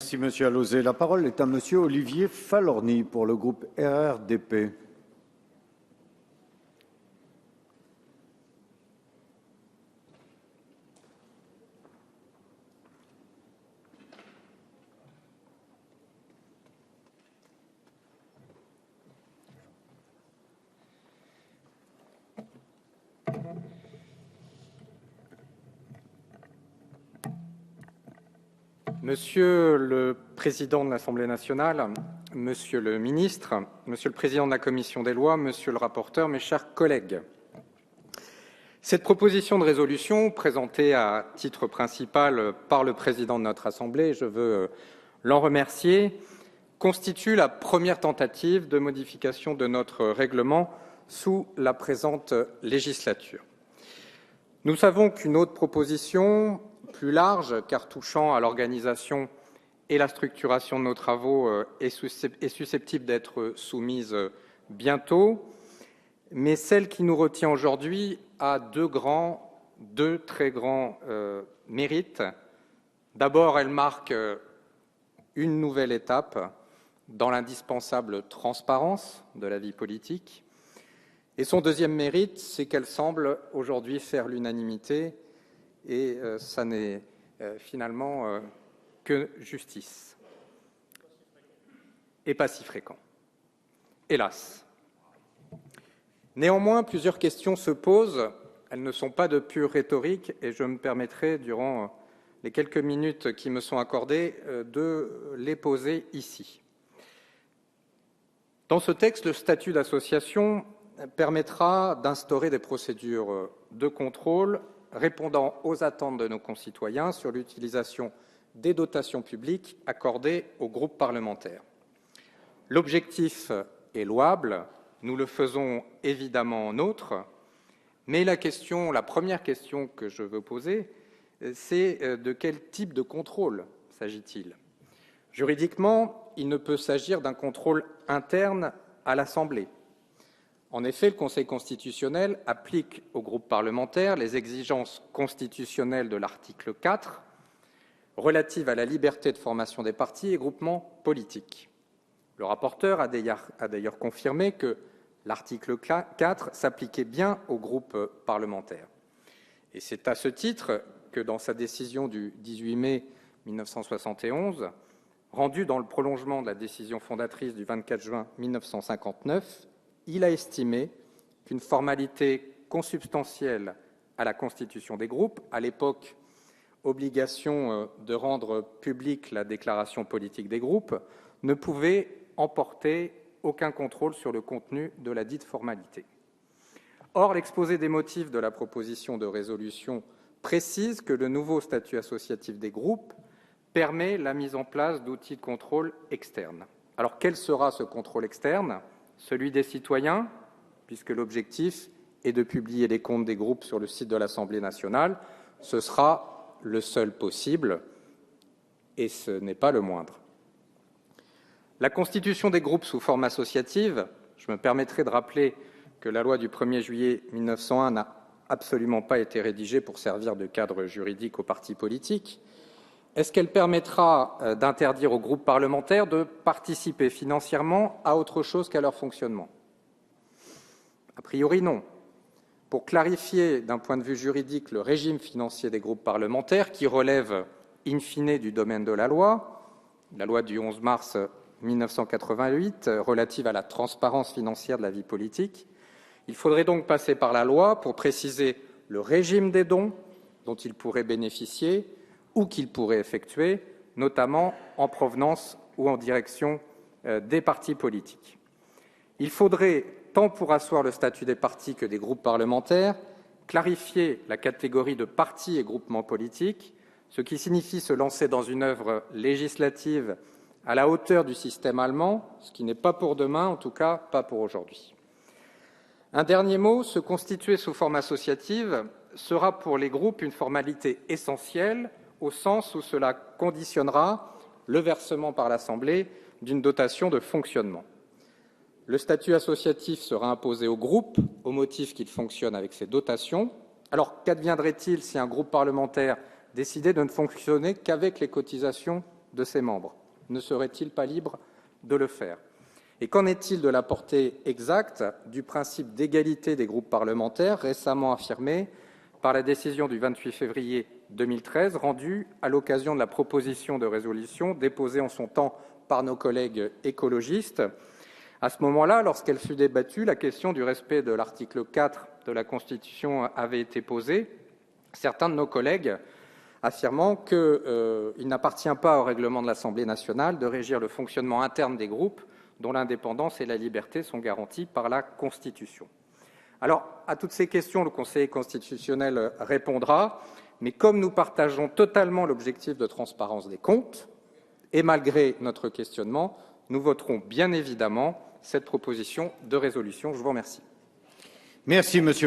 Merci, Monsieur Alauzet. La parole est à Monsieur Olivier Falorni pour le groupe RRDP. Monsieur le Président de l'Assemblée nationale, Monsieur le Ministre, Monsieur le Président de la Commission des lois, Monsieur le rapporteur, mes chers collègues. Cette proposition de résolution, présentée à titre principal par le Président de notre Assemblée, je veux l'en remercier, constitue la première tentative de modification de notre règlement sous la présente législature. Nous savons qu'une autre proposition, plus large, car touchant à l'organisation et la structuration de nos travaux, est susceptible d'être soumise bientôt. Mais celle qui nous retient aujourd'hui a deux très grands mérites. D'abord, elle marque une nouvelle étape dans l'indispensable transparence de la vie politique. Et son deuxième mérite, c'est qu'elle semble aujourd'hui faire l'unanimité, et ça n'est finalement que justice. Et pas si fréquent. Hélas. Néanmoins, plusieurs questions se posent. Elles ne sont pas de pure rhétorique, et je me permettrai, durant les quelques minutes qui me sont accordées, de les poser ici. Dans ce texte, le statut d'association permettra d'instaurer des procédures de contrôle répondant aux attentes de nos concitoyens sur l'utilisation des dotations publiques accordées aux groupes parlementaires. L'objectif est louable, nous le faisons évidemment nôtre, mais la première question que je veux poser, c'est de quel type de contrôle s'agit-il ? Juridiquement, il ne peut s'agir d'un contrôle interne à l'Assemblée. En effet, le Conseil constitutionnel applique aux groupes parlementaires les exigences constitutionnelles de l'article 4 relatives à la liberté de formation des partis et groupements politiques. Le rapporteur a d'ailleurs confirmé que l'article 4 s'appliquait bien aux groupes parlementaires. Et c'est à ce titre que, dans sa décision du 18 mai 1971, rendue dans le prolongement de la décision fondatrice du 24 juin 1959, il a estimé qu'une formalité consubstantielle à la constitution des groupes, à l'époque obligation de rendre publique la déclaration politique des groupes, ne pouvait emporter aucun contrôle sur le contenu de la dite formalité. Or, l'exposé des motifs de la proposition de résolution précise que le nouveau statut associatif des groupes permet la mise en place d'outils de contrôle externes. Alors, quel sera ce contrôle externe ? Celui des citoyens, puisque l'objectif est de publier les comptes des groupes sur le site de l'Assemblée nationale. Ce sera le seul possible, et ce n'est pas le moindre. La constitution des groupes sous forme associative, je me permettrai de rappeler que la loi du 1er juillet 1901 n'a absolument pas été rédigée pour servir de cadre juridique aux partis politiques. Est-ce qu'elle permettra d'interdire aux groupes parlementaires de participer financièrement à autre chose qu'à leur fonctionnement ? A priori, non. Pour clarifier d'un point de vue juridique le régime financier des groupes parlementaires, qui relève in fine du domaine de la loi du 11 mars 1988 relative à la transparence financière de la vie politique, il faudrait donc passer par la loi pour préciser le régime des dons dont ils pourraient bénéficier ou qu'ils pourraient effectuer, notamment en provenance ou en direction des partis politiques. Il faudrait, tant pour asseoir le statut des partis que des groupes parlementaires, clarifier la catégorie de partis et groupements politiques, ce qui signifie se lancer dans une œuvre législative à la hauteur du système allemand, ce qui n'est pas pour demain, en tout cas pas pour aujourd'hui. Un dernier mot, se constituer sous forme associative sera pour les groupes une formalité essentielle, au sens où cela conditionnera le versement par l'Assemblée d'une dotation de fonctionnement. Le statut associatif sera imposé aux groupes au motif qu'ils fonctionnent avec ces dotations. Alors, qu'adviendrait-il si un groupe parlementaire décidait de ne fonctionner qu'avec les cotisations de ses membres. Ne serait-il pas libre de le faire? Et qu'en est-il de la portée exacte du principe d'égalité des groupes parlementaires récemment affirmé par la décision du 28 février 2013 rendue à l'occasion de la proposition de résolution déposée en son temps par nos collègues écologistes? À ce moment-là, lorsqu'elle fut débattue, la question du respect de l'article 4 de la Constitution avait été posée, certains de nos collègues affirmant qu'il n'appartient pas au règlement de l'Assemblée nationale de régir le fonctionnement interne des groupes dont l'indépendance et la liberté sont garanties par la Constitution. Alors, à toutes ces questions, le Conseil constitutionnel répondra, mais comme nous partageons totalement l'objectif de transparence des comptes, et malgré notre questionnement, nous voterons bien évidemment cette proposition de résolution. Je vous remercie. Merci, Monsieur